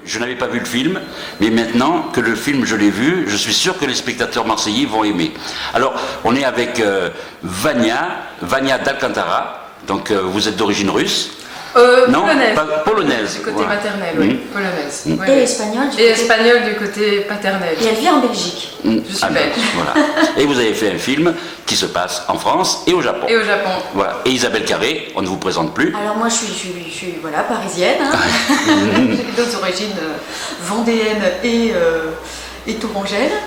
Je n'avais pas vu le film, mais maintenant que le film je l'ai vu, je suis sûr que les spectateurs marseillais vont aimer. Alors, on est avec Vania d'Alcantara, donc vous êtes d'origine russe. Non, polonaise. Pas, polonaise. Du côté Voilà. maternel, oui. Polonaise. Et Ouais. espagnol Et espagnol du côté paternel. Et elle vit en Belgique. Je suis belge. Voilà. Et vous avez fait un film qui se passe en France et au Japon. Et au Japon. Voilà. Et Isabelle Carré, on ne vous présente plus. Alors moi je suis voilà, parisienne, hein. J'ai d'autres origines vendéennes et tourangelles.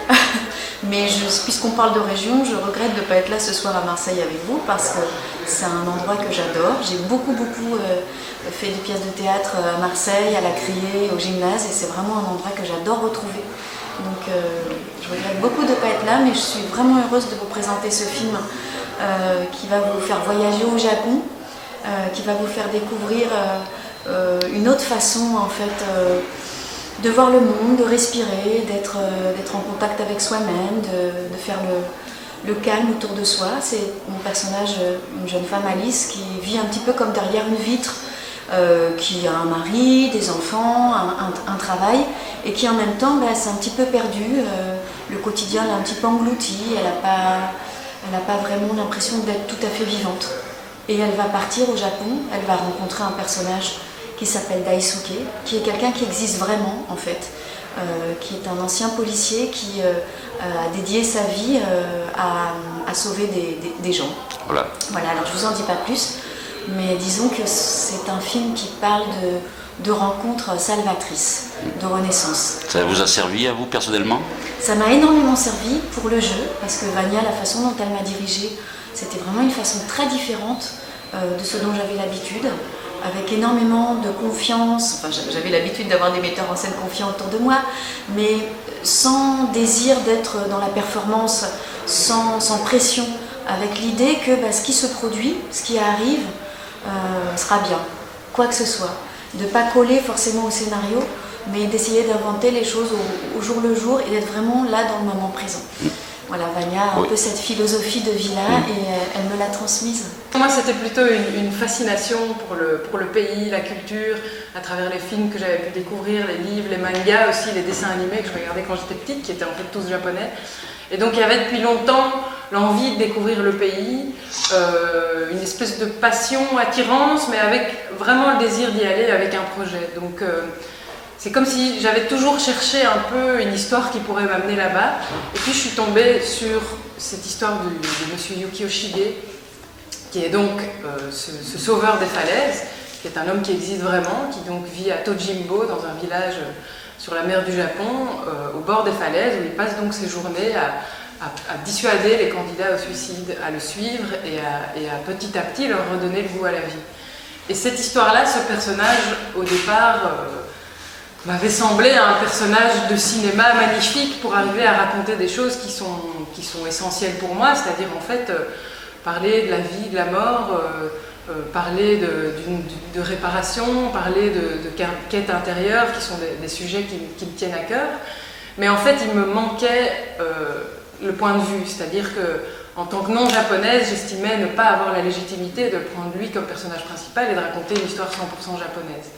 Mais puisqu'on parle de région, je regrette de ne pas être là ce soir à Marseille avec vous parce que c'est un endroit que j'adore. J'ai beaucoup fait des pièces de théâtre à Marseille, à la Criée, au gymnase et c'est vraiment un endroit que j'adore retrouver. Donc je regrette beaucoup de ne pas être là, mais je suis vraiment heureuse de vous présenter ce film qui va vous faire voyager au Japon, qui va vous faire découvrir une autre façon en fait de voir le monde, de respirer, d'être en contact avec soi-même, de faire le calme autour de soi. C'est mon personnage, une jeune femme Alice, qui vit un petit peu comme derrière une vitre, qui a un mari, des enfants, un travail, et qui en même temps, c'est un petit peu perdu. Le quotidien l'a un petit peu englouti, elle n'a pas vraiment l'impression d'être tout à fait vivante. Et elle va partir au Japon, elle va rencontrer un personnage qui s'appelle Daisuke, qui est quelqu'un qui existe vraiment en fait, qui est un ancien policier qui a dédié sa vie à sauver des gens. Voilà. Voilà, alors je vous en dis pas plus, mais disons que c'est un film qui parle de rencontres salvatrices, de renaissance. Ça vous a servi à vous personnellement? Ça m'a énormément servi pour le jeu, parce que Vania, la façon dont elle m'a dirigée, c'était vraiment une façon très différente de ce dont j'avais l'habitude, avec énormément de confiance. Enfin, j'avais l'habitude d'avoir des metteurs en scène confiants autour de moi, mais sans désir d'être dans la performance, sans pression, avec l'idée que ce qui se produit, ce qui arrive, sera bien, quoi que ce soit. De ne pas coller forcément au scénario, mais d'essayer d'inventer les choses au jour le jour et d'être vraiment là dans le moment présent. Voilà, Vania a un peu cette philosophie de vie-là et elle me l'a transmise. Moi, c'était plutôt une fascination pour le pays, la culture, à travers les films que j'avais pu découvrir, les livres, les mangas aussi, les dessins animés que je regardais quand j'étais petite, qui étaient en fait tous japonais. Et donc il y avait depuis longtemps l'envie de découvrir le pays, une espèce de passion, attirance, mais avec vraiment le désir d'y aller avec un projet. Donc c'est comme si j'avais toujours cherché un peu une histoire qui pourrait m'amener là-bas. Et puis je suis tombée sur cette histoire de monsieur Yukio Shige, qui est donc ce sauveur des falaises, qui est un homme qui existe vraiment, qui donc vit à Tojimbo, dans un village sur la mer du Japon, au bord des falaises, où il passe donc ses journées à dissuader les candidats au suicide, à le suivre et à petit leur redonner le goût à la vie. Et cette histoire-là, ce personnage, au départ, m'avait semblé un personnage de cinéma magnifique pour arriver à raconter des choses qui sont essentielles pour moi, c'est-à-dire en fait parler de la vie, de la mort, parler de réparation, parler de quête intérieure, qui sont des sujets qui me tiennent à cœur. Mais en fait, il me manquait le point de vue, c'est-à-dire que en tant que non-japonaise, j'estimais ne pas avoir la légitimité de le prendre lui comme personnage principal et de raconter une histoire 100% japonaise.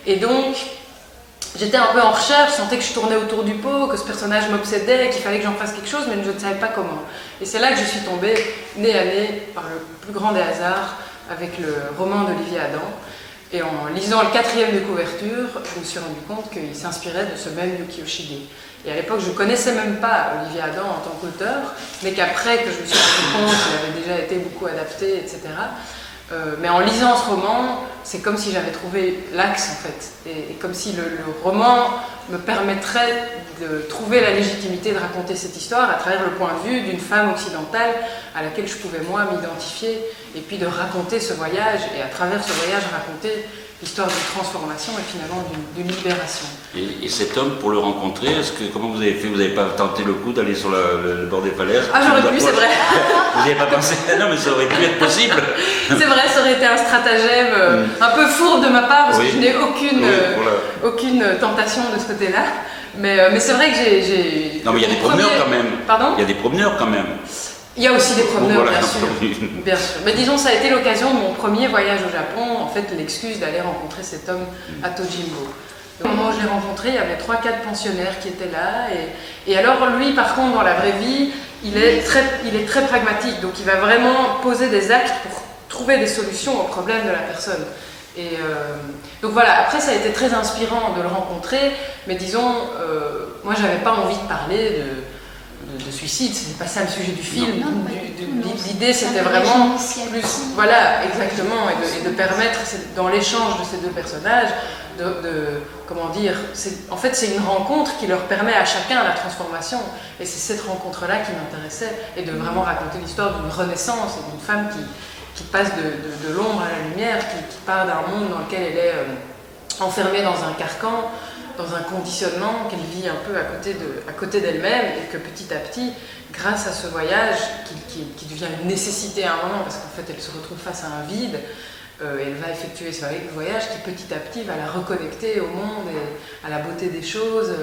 Et donc, j'étais un peu en recherche, je sentais que je tournais autour du pot, que ce personnage m'obsédait, qu'il fallait que j'en fasse quelque chose, mais je ne savais pas comment. Et c'est là que je suis tombée, nez à nez, par le plus grand des hasards, avec le roman d'Olivier Adam. Et en lisant le 4e de couverture, je me suis rendu compte qu'il s'inspirait de ce même Yukio Shige. Et à l'époque, je ne connaissais même pas Olivier Adam en tant qu'auteur, mais qu'après que je me suis rendu compte qu'il avait déjà été beaucoup adapté, etc. Mais en lisant ce roman, c'est comme si j'avais trouvé l'axe en fait, et comme si le roman me permettrait de trouver la légitimité de raconter cette histoire à travers le point de vue d'une femme occidentale à laquelle je pouvais moi m'identifier, et puis de raconter ce voyage, et à travers ce voyage raconter l'histoire d'une transformation et finalement d'une libération. Et cet homme, pour le rencontrer, comment vous avez fait? Vous n'avez pas tenté le coup d'aller sur le bord des falaises? Ah, j'aurais pu, c'est vrai. Vous n'y avez pas pensé? Non, mais ça aurait pu être possible. C'est vrai, ça aurait été un stratagème un peu fourbe de ma part, parce que je n'ai aucune tentation de ce côté-là. Mais c'est vrai que j'ai... Non, mais il y a des promeneurs quand même. Pardon? Il y a des promeneurs quand même. Il y a aussi des promeneurs, Voilà. bien sûr. Mais disons, ça a été l'occasion de mon premier voyage au Japon, en fait, l'excuse d'aller rencontrer cet homme à Tojimbo. Au moment où je l'ai rencontré, il y avait 3-4 pensionnaires qui étaient là. Et alors lui, par contre, dans la vraie vie, il est très pragmatique. Donc il va vraiment poser des actes pour trouver des solutions aux problèmes de la personne. Et donc voilà, après ça a été très inspirant de le rencontrer, mais disons, moi j'avais pas envie de parler de suicide, c'était pas ça le sujet du film. L'idée c'était vraiment plus, voilà, exactement, et de permettre dans l'échange de ces deux personnages, comment dire, en fait c'est une rencontre qui leur permet à chacun la transformation, et c'est cette rencontre-là qui m'intéressait, et de vraiment raconter l'histoire d'une renaissance et d'une femme qui passe de l'ombre à la lumière, qui part d'un monde dans lequel elle est enfermée dans un carcan, dans un conditionnement qu'elle vit un peu à côté d'elle-même, et que petit à petit, grâce à ce voyage qui devient une nécessité à un moment, parce qu'en fait elle se retrouve face à un vide, elle va effectuer ce voyage qui petit à petit va la reconnecter au monde et à la beauté des choses,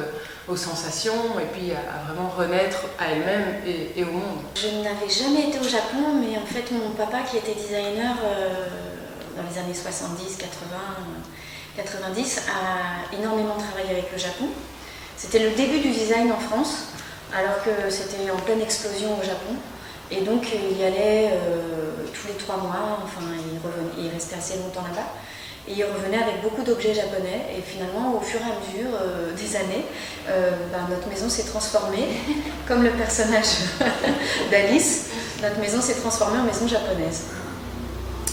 aux sensations, et puis à vraiment renaître à elle-même et au monde. Je n'avais jamais été au Japon, mais en fait mon papa qui était designer dans les années 70, 80, 90 a énormément travaillé avec le Japon. C'était le début du design en France, alors que c'était en pleine explosion au Japon. Et donc il y allait tous les 3 mois, enfin il restait assez longtemps là-bas. Et il revenait avec beaucoup d'objets japonais. Et finalement, au fur et à mesure des années, notre maison s'est transformée, comme le personnage d'Alice. Notre maison s'est transformée en maison japonaise.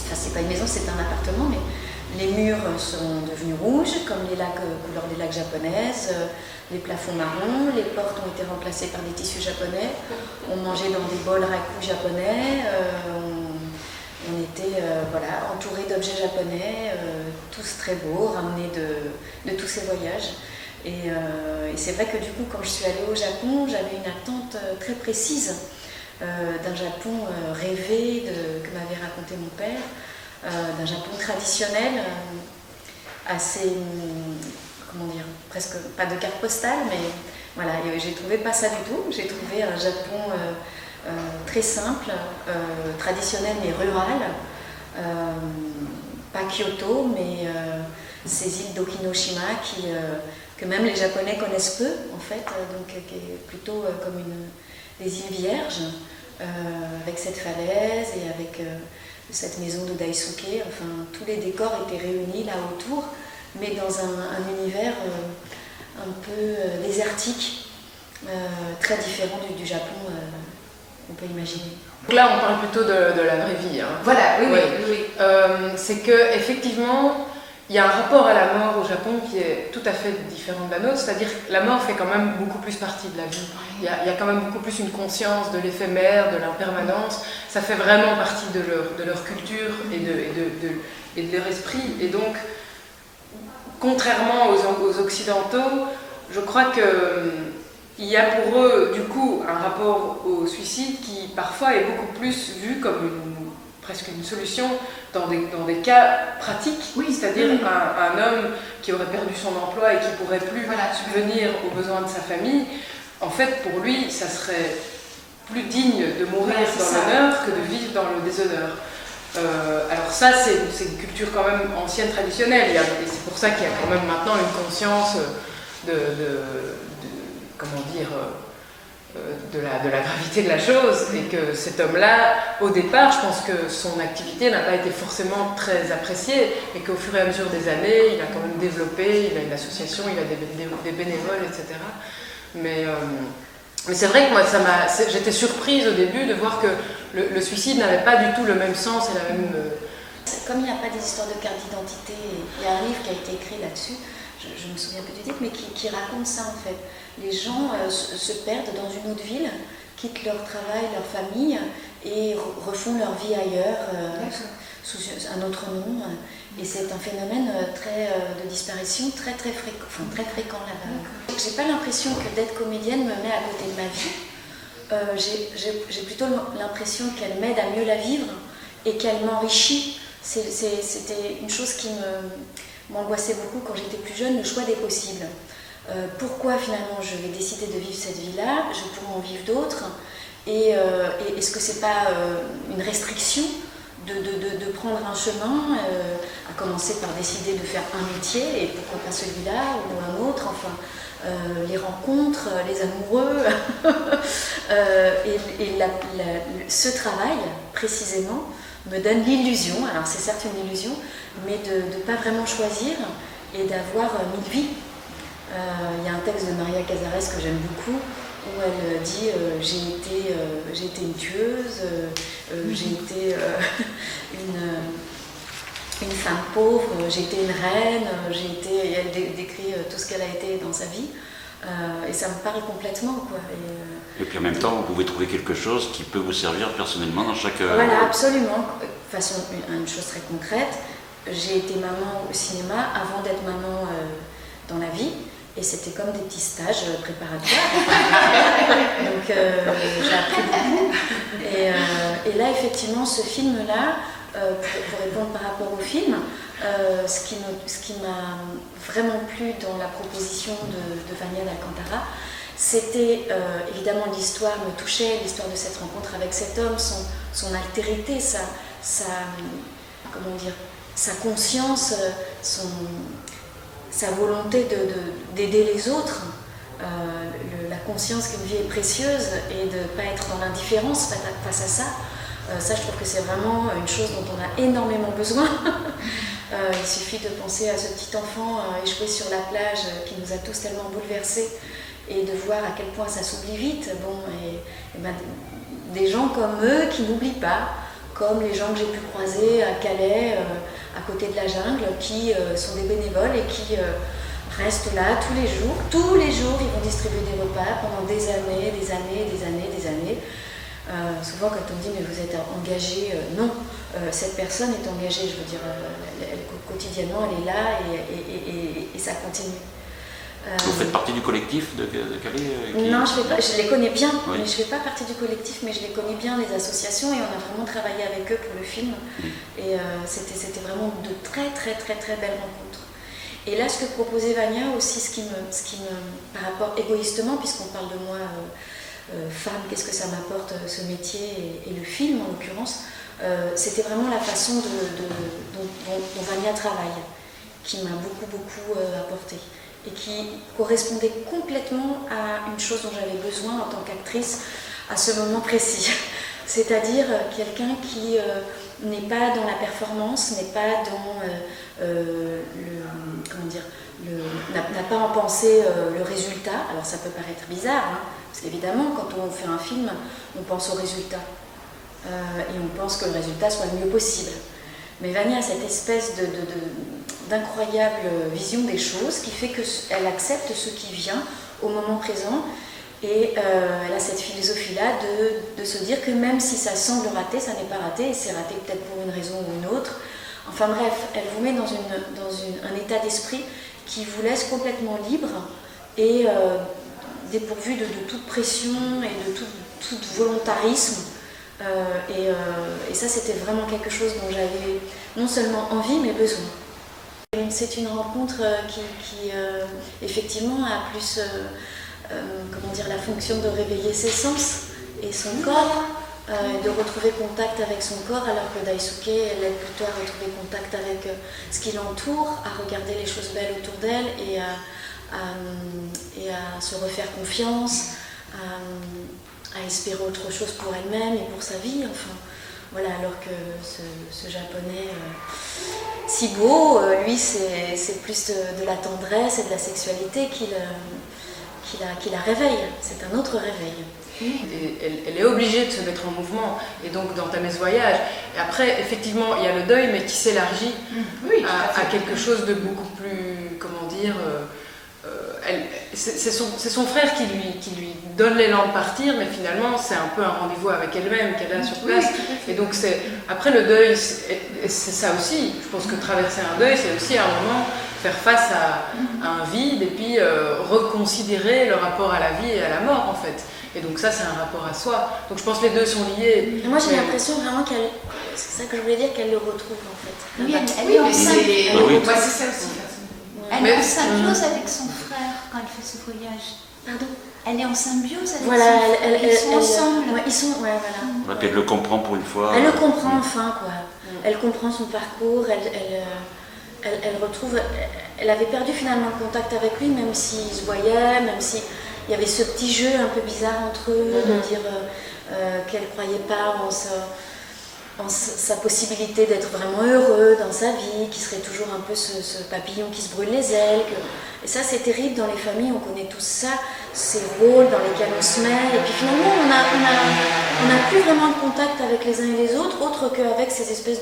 Enfin, c'est pas une maison, c'est un appartement, mais les murs sont devenus rouges, comme les lacs, couleur des lacs japonaises, les plafonds marrons, les portes ont été remplacées par des tissus japonais, on mangeait dans des bols raku japonais, on était entourés d'objets japonais, tous très beaux, ramenés de tous ces voyages. Et c'est vrai que du coup, quand je suis allée au Japon, j'avais une attente très précise d'un Japon rêvé que m'avait raconté mon père. D'un Japon traditionnel, assez, comment dire, presque pas de carte postale, mais voilà, j'ai trouvé pas ça du tout. J'ai trouvé un Japon très simple, traditionnel mais rural, pas Kyoto, mais ces îles d'Okinoshima que même les Japonais connaissent peu en fait, donc qui est plutôt comme des îles vierges, avec cette falaise et avec cette maison de Daisuke, enfin tous les décors étaient réunis là autour, mais dans un univers un peu désertique, très différent du Japon qu'on peut imaginer. Donc là on parle plutôt de la vraie vie. Hein. Voilà, oui. C'est que effectivement il y a un rapport à la mort au Japon qui est tout à fait différent de la nôtre, c'est-à-dire que la mort fait quand même beaucoup plus partie de la vie. Il y a quand même beaucoup plus une conscience de l'éphémère, de l'impermanence. Ça fait vraiment partie de leur culture et de leur esprit. Et donc, contrairement aux Occidentaux, je crois qu'il y a pour eux, du coup, un rapport au suicide qui parfois est beaucoup plus vu comme presque une solution dans des cas pratiques, c'est-à-dire un homme qui aurait perdu son emploi et qui ne pourrait plus subvenir aux besoins de sa famille. En fait, pour lui, ça serait plus digne de mourir dans l'honneur que de vivre dans le déshonneur. Alors ça, c'est une culture quand même ancienne, traditionnelle, et c'est pour ça qu'il y a quand même maintenant une conscience comment dire, de la gravité de la chose, et que cet homme-là, au départ, je pense que son activité n'a pas été forcément très appréciée, et qu'au fur et à mesure des années, il a quand même développé, il a une association, il a des bénévoles, etc. Mais c'est vrai que moi, j'étais surprise au début de voir que le suicide n'avait pas du tout le même sens et la même... Comme il n'y a pas des histoires de carte d'identité, il y a un livre qui a été écrit là-dessus, je me souviens plus du titre, mais qui raconte ça en fait. Les gens se perdent dans une autre ville, quittent leur travail, leur famille et refont leur vie ailleurs, sous un autre nom. Et c'est un phénomène de disparition très fréquent là-bas. J'ai pas l'impression que d'être comédienne me met à côté de ma vie. J'ai plutôt l'impression qu'elle m'aide à mieux la vivre et qu'elle m'enrichit. C'était une chose qui m'angoissait beaucoup quand j'étais plus jeune, le choix des possibles. Pourquoi finalement je vais décider de vivre cette vie-là, je pourrais en vivre d'autres, et est-ce que c'est pas une restriction de prendre un chemin, à commencer par décider de faire un métier, et pourquoi pas celui-là ou un autre, enfin, les rencontres, les amoureux. Ce travail, précisément, me donne l'illusion, alors c'est certes une illusion, mais de ne pas vraiment choisir et d'avoir 1000 vies. Il y a un texte de Maria Casares que j'aime beaucoup, où elle dit j'ai été une tueuse, j'ai été une femme pauvre, j'ai été une reine, et elle décrit tout ce qu'elle a été dans sa vie, et ça me parle complètement, quoi. Et puis en même temps, vous pouvez trouver quelque chose qui peut vous servir personnellement dans chaque... Voilà, absolument. De façon, une chose très concrète, j'ai été maman au cinéma avant d'être maman dans la vie. Et c'était comme des petits stages préparatoires. Donc j'ai appris beaucoup. Et là, effectivement, ce film-là, pour répondre par rapport au film, ce qui m'a vraiment plu dans la proposition de Vania d'Alcantara, c'était évidemment l'histoire me touchait, l'histoire de cette rencontre avec cet homme, son altérité, sa conscience, sa volonté d'aider les autres, la conscience qu'une vie est précieuse et de ne pas être dans l'indifférence face à ça. Ça, je trouve que c'est vraiment une chose dont on a énormément besoin. Il suffit de penser à ce petit enfant échoué sur la plage qui nous a tous tellement bouleversés et de voir à quel point ça s'oublie vite. Bon, des gens comme eux qui n'oublient pas, comme les gens que j'ai pu croiser à Calais, à côté de la jungle, qui sont des bénévoles et qui restent là tous les jours. Tous les jours, ils vont distribuer des repas pendant des années. Souvent, quand on dit « mais vous êtes engagé », non, cette personne est engagée, je veux dire, quotidiennement, elle est là et ça continue. Vous faites partie du collectif de Calais Non, je les connais bien, oui. Mais je ne fais pas partie du collectif, mais je les connais bien, les associations, et on a vraiment travaillé avec eux pour le film. Et c'était vraiment de très très très très belles rencontres. Et là, ce que proposait Vania aussi, ce qui me par rapport égoïstement, puisqu'on parle de moi, femme, qu'est-ce que ça m'apporte ce métier et le film en l'occurrence, c'était vraiment la façon dont Vania travaille, qui m'a beaucoup apporté. Et qui correspondait complètement à une chose dont j'avais besoin en tant qu'actrice à ce moment précis. C'est-à-dire quelqu'un qui n'est pas dans la performance, n'est pas dans n'a pas en pensée le résultat. Alors ça peut paraître bizarre, hein, parce qu'évidemment quand on fait un film, on pense au résultat. Et on pense que le résultat soit le mieux possible. Mais Vania a cette espèce d'incroyable vision des choses qui fait qu'elle accepte ce qui vient au moment présent, et elle a cette philosophie-là de se dire que même si ça semble raté, ça n'est pas raté, et c'est raté peut-être pour une raison ou une autre. Enfin bref, elle vous met dans un état d'esprit qui vous laisse complètement libre et dépourvu de toute pression et de tout volontarisme. Et ça, c'était vraiment quelque chose dont j'avais non seulement envie, mais besoin. C'est une rencontre qui effectivement a plus la fonction de réveiller ses sens et son corps, de retrouver contact avec son corps, alors que Daisuke, elle aide plutôt à retrouver contact avec ce qui l'entoure, à regarder les choses belles autour d'elle et à se refaire confiance, à espérer autre chose pour elle-même et pour sa vie, enfin voilà, alors que ce japonais si beau, lui c'est plus de la tendresse et de la sexualité qui la réveille, c'est un autre réveil. Et elle est obligée de se mettre en mouvement et donc d'entamer ce voyage. Et après, effectivement, il y a le deuil, mais qui s'élargit à quelque chose de beaucoup plus, comment dire, c'est son frère qui lui donne l'élan de partir, mais finalement c'est un peu un rendez-vous avec elle-même qu'elle a sur place. Et donc après le deuil, c'est ça aussi. Je pense que traverser un deuil, c'est aussi à un moment faire face à un vide et puis reconsidérer le rapport à la vie et à la mort en fait. Et donc ça, c'est un rapport à soi. Donc je pense que les deux sont liés. Et moi j'ai l'impression vraiment c'est ça que je voulais dire, qu'elle le retrouve en fait. Oui, elle est en symbiose. C'est ça aussi. Elle est en symbiose avec son frère quand elle fait ce voyage. Pardon ? Elle est en symbiose avec Voilà, ils sont ensemble. Ouais, ils sont, ouais, voilà. Ouais, puis elle le comprend pour une fois. Elle le comprend enfin, quoi. Elle comprend son parcours, elle retrouve... Elle avait perdu finalement le contact avec lui, même s'ils se voyaient, même s'il y avait ce petit jeu un peu bizarre entre eux, de dire qu'elle ne croyait pas en sa possibilité d'être vraiment heureux dans sa vie, qui serait toujours un peu ce papillon qui se brûle les ailes. Et ça, c'est terrible dans les familles, on connaît tous ça, ces rôles dans lesquels on se met. Et puis finalement, on n'a plus vraiment de contact avec les uns et les autres, autre qu'avec ces espèces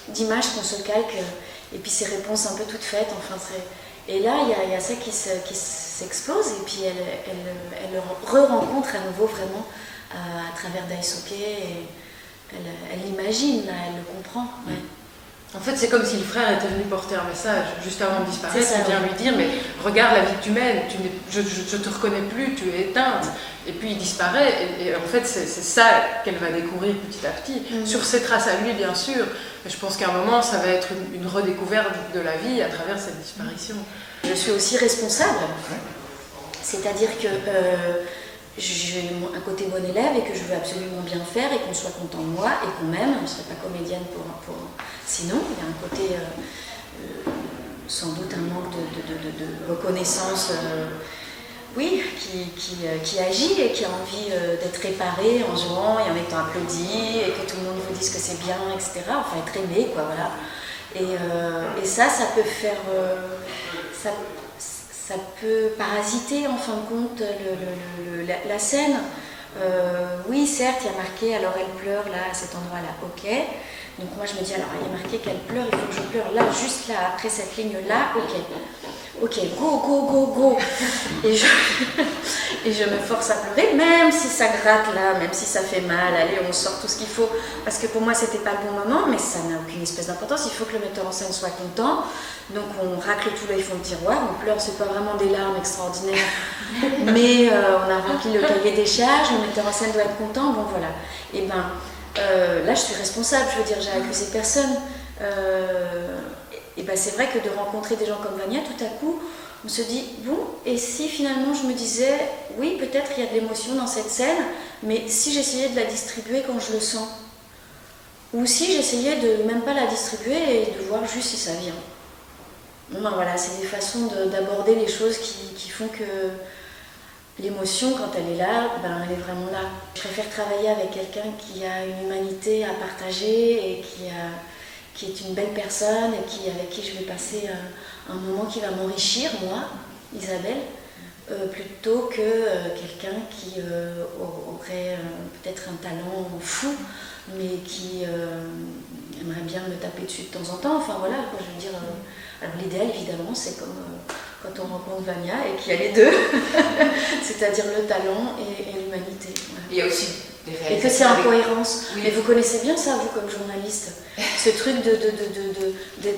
d'images qu'on se calque, et puis ces réponses un peu toutes faites. Enfin, et là, il y a ça qui s'explose, et puis elle re-rencontre à nouveau vraiment à travers Daisuke, et elle l'imagine, là, elle le comprend. Ouais. En fait, c'est comme si le frère était venu porter un message juste avant de disparaître. C'est ça, Il vient ouais. lui dire, mais regarde la vie que tu mènes, je te reconnais plus, tu es éteinte. Et puis il disparaît. Et en fait, c'est ça qu'elle va découvrir petit à petit. Sur ses traces à lui, bien sûr. Mais je pense qu'à un moment, ça va être une redécouverte de la vie à travers cette disparition. Je suis aussi responsable. C'est-à-dire que j'ai un côté bon élève et que je veux absolument bien faire et qu'on soit content de moi et qu'on m'aime. Je ne serais pas comédienne pour... Sinon, il y a un côté, sans doute un manque de reconnaissance, oui, qui agit et qui a envie d'être réparé en jouant et en étant applaudi et que tout le monde vous dise que c'est bien, etc. Enfin, être aimé, quoi, voilà. Et ça peut faire... ça peut parasiter en fin de compte la scène. Oui, certes, il y a marqué, alors elle pleure là, à cet endroit-là, ok. Donc moi je me dis, alors il y a marqué qu'elle pleure, il faut que je pleure là, juste là, après cette ligne-là, ok. Ok, go, go, go, go. Et je me force à pleurer, même si ça gratte là, même si ça fait mal, allez, on sort tout ce qu'il faut. Parce que pour moi, c'était pas le bon moment, mais ça n'a aucune espèce d'importance. Il faut que le metteur en scène soit content. Donc on racle tout l'œil fond de tiroir, on pleure, c'est pas vraiment des larmes extraordinaires, mais on a rempli le cahier des charges, le metteur en scène doit être content, bon voilà. Et ben là, je suis responsable, je veux dire, j'ai accusé personne. Et ben c'est vrai que de rencontrer des gens comme Vania, tout à coup, on se dit, bon, et si finalement je me disais, oui, peut-être il y a de l'émotion dans cette scène, mais si j'essayais de la distribuer quand je le sens, ou si j'essayais de même pas la distribuer et de voir juste si ça vient. Bon ben voilà, c'est des façons d'aborder les choses qui font que l'émotion, quand elle est là, ben elle est vraiment là. Je préfère travailler avec quelqu'un qui a une humanité à partager et qui est une belle personne et avec qui je vais passer un moment qui va m'enrichir, moi, Isabelle, plutôt que quelqu'un qui aurait peut-être un talent fou, mais qui aimerait bien me taper dessus de temps en temps. Enfin voilà, quoi, je veux dire, alors l'idéal évidemment c'est comme quand on rencontre Vania et qu'il y a les deux, c'est-à-dire le talent et l'humanité. Voilà. Il y a aussi des réalisations. Et que c'est en cohérence. Oui. Mais vous connaissez bien ça, vous, comme journaliste. Ce truc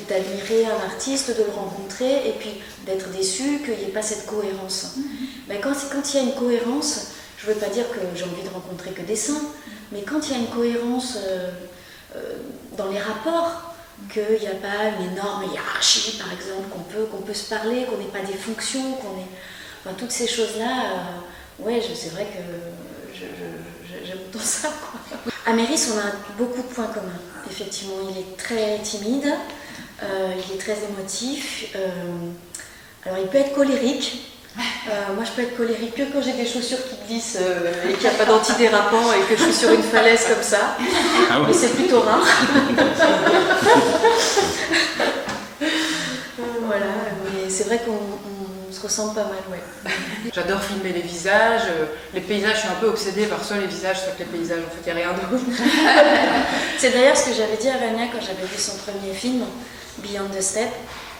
d'admirer un artiste, de le rencontrer, et puis d'être déçu qu'il n'y ait pas cette cohérence. Mais quand il y a une cohérence, je ne veux pas dire que j'ai envie de rencontrer que des saints, mais quand il y a une cohérence dans les rapports, qu'il n'y a pas une énorme hiérarchie, par exemple, qu'on peut se parler, qu'on n'ait pas des fonctions, enfin, toutes ces choses-là, ouais, c'est vrai que j'aime autant ça, quoi. Améris, on a beaucoup de points communs, effectivement. Il est très timide, il est très émotif, alors il peut être colérique. Moi je peux être colérique que quand j'ai des chaussures qui glissent et qu'il n'y a pas d'antidérapant et que je suis sur une falaise comme ça, mais c'est plutôt rare. Voilà, mais c'est vrai qu'on se ressemble pas mal, ouais. J'adore filmer les visages, les paysages, je suis un peu obsédée par soit les visages, soit les paysages, en fait il n'y a rien d'autre. C'est d'ailleurs ce que j'avais dit à Vania quand j'avais vu son premier film, Beyond the Step.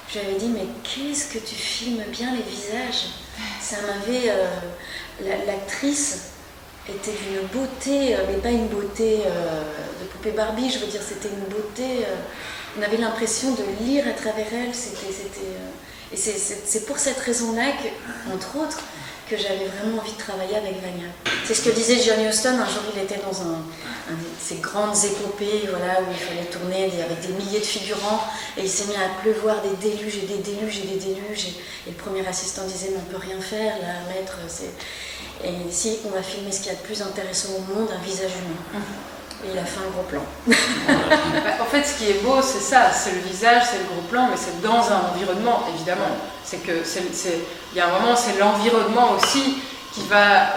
Je lui avais dit, mais qu'est-ce que tu filmes bien les visages. Ça m'avait... l'actrice était d'une beauté, mais pas une beauté de poupée Barbie, je veux dire, c'était une beauté... on avait l'impression de lire à travers elle, et c'est pour cette raison-là, entre autres, que j'avais vraiment envie de travailler avec Vania. C'est ce que disait Johnny Huston, un jour il était dans ces grandes épopées voilà, où il fallait tourner avec des milliers de figurants et il s'est mis à pleuvoir des déluges et des déluges et des déluges et le premier assistant disait mais on peut rien faire là, maître, et ici on va filmer ce qu'il y a de plus intéressant au monde, un visage humain. Et il a fait un gros plan. En fait, ce qui est beau, c'est ça, c'est le visage, c'est le gros plan, mais c'est dans un environnement, évidemment. C'est que il y a un moment, c'est l'environnement aussi qui va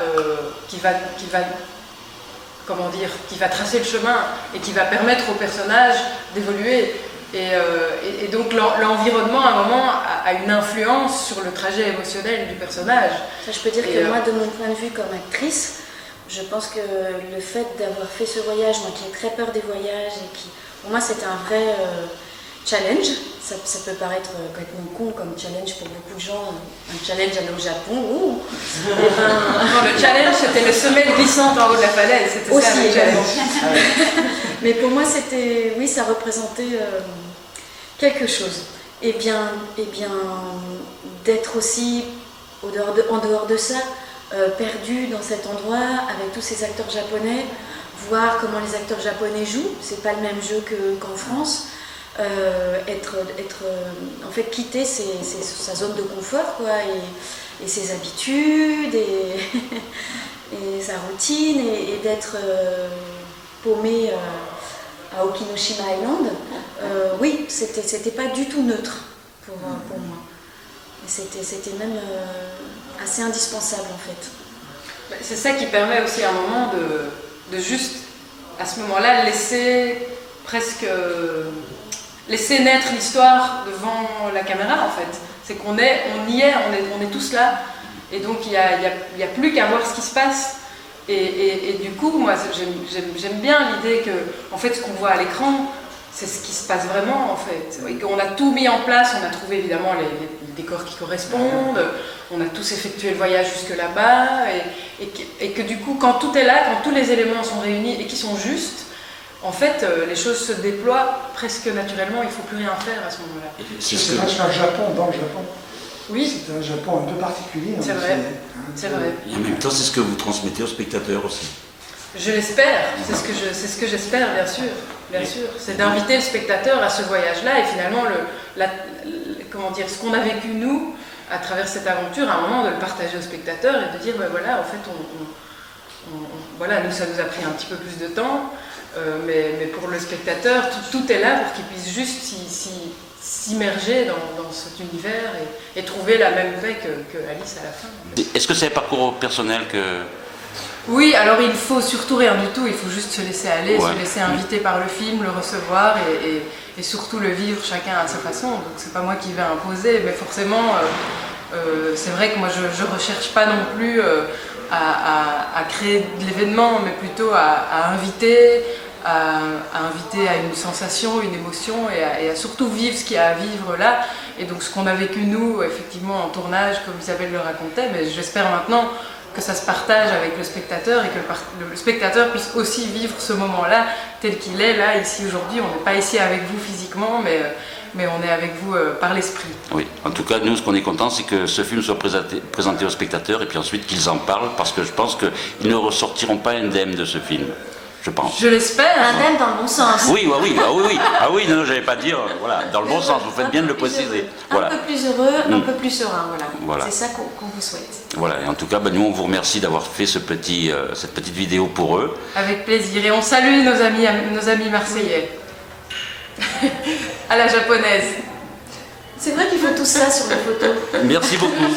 comment dire, qui va tracer le chemin et qui va permettre au personnage d'évoluer. Et donc l'environnement, à un moment, a une influence sur le trajet émotionnel du personnage. Ça, je peux dire que moi, de mon point de vue comme actrice, je pense que le fait d'avoir fait ce voyage, moi qui ai très peur des voyages, et qui, pour moi c'était un vrai challenge, ça peut paraître complètement con comme challenge pour beaucoup de gens, un challenge aller au Japon, ouh. Non, le challenge c'était le sommet glissant en haut de la falaise, c'était aussi, ça le challenge. Mais pour moi c'était, oui, ça représentait quelque chose. Et bien d'être aussi en dehors de ça, perdu dans cet endroit avec tous ces acteurs japonais, voir comment les acteurs japonais jouent, c'est pas le même jeu qu'en France, en fait quitter sa zone de confort quoi, et ses habitudes et sa routine et d'être paumé à Okinoshima Island, oui, c'était pas du tout neutre pour moi. C'était même assez indispensable en fait. C'est ça qui permet aussi à un moment de juste, à ce moment-là, laisser naître l'histoire devant la caméra en fait. C'est qu'on on est tous là. Et donc il n'y a plus qu'à voir ce qui se passe. Et du coup, moi j'aime bien l'idée que en fait, ce qu'on voit à l'écran, c'est ce qui se passe vraiment en fait. Et qu'on a tout mis en place, on a trouvé évidemment les décors qui correspondent, on a tous effectué le voyage jusque là-bas, et que du coup, quand tout est là, quand tous les éléments sont réunis et qui sont justes, en fait, les choses se déploient presque naturellement, il ne faut plus rien faire à ce moment-là. C'est un Japon dans le Japon. Oui. C'est un Japon un peu particulier. C'est vrai, c'est vrai. Et en même temps, c'est ce que vous transmettez aux spectateurs aussi. Je l'espère, c'est ce que j'espère, bien sûr. Bien sûr, c'est d'inviter le spectateur à ce voyage-là et finalement, comment dire, ce qu'on a vécu nous à travers cette aventure, à un moment de le partager au spectateur et de dire, ben voilà, en fait, voilà, nous ça nous a pris un petit peu plus de temps, mais pour le spectateur, tout est là pour qu'il puisse juste s'immerger dans cet univers et trouver la même paix que Alice à la fin. Est-ce que c'est un parcours personnel que... Oui, alors il faut surtout rien du tout, il faut juste se laisser aller, ouais. Se laisser inviter par le film, le recevoir et surtout le vivre chacun à sa façon. Donc c'est pas moi qui vais imposer, mais forcément c'est vrai que moi je recherche pas non plus à créer de l'événement, mais plutôt à inviter à une sensation, une émotion et à surtout vivre ce qu'il y a à vivre là. Et donc ce qu'on a vécu nous effectivement en tournage, comme Isabelle le racontait, mais j'espère maintenant que ça se partage avec le spectateur et que le spectateur puisse aussi vivre ce moment-là tel qu'il est là, ici aujourd'hui. On n'est pas ici avec vous physiquement, mais on est avec vous par l'esprit. Oui, en tout cas, nous, ce qu'on est content, c'est que ce film soit présenté aux spectateurs et puis ensuite qu'ils en parlent, parce que je pense qu'ils ne ressortiront pas indemnes de ce film. Je pense. Je l'espère. Indemne dans le bon sens. Oui, non, j'allais pas dire, voilà, dans le bon sens, vous faites bien de le préciser. Voilà. Un peu plus heureux, un peu plus serein, voilà. C'est ça qu'on vous souhaite. Voilà, et en tout cas, nous, on vous remercie d'avoir fait cette petite vidéo pour eux. Avec plaisir, et on salue nos amis marseillais. À la japonaise. C'est vrai qu'il faut tout ça sur les photos. Merci beaucoup.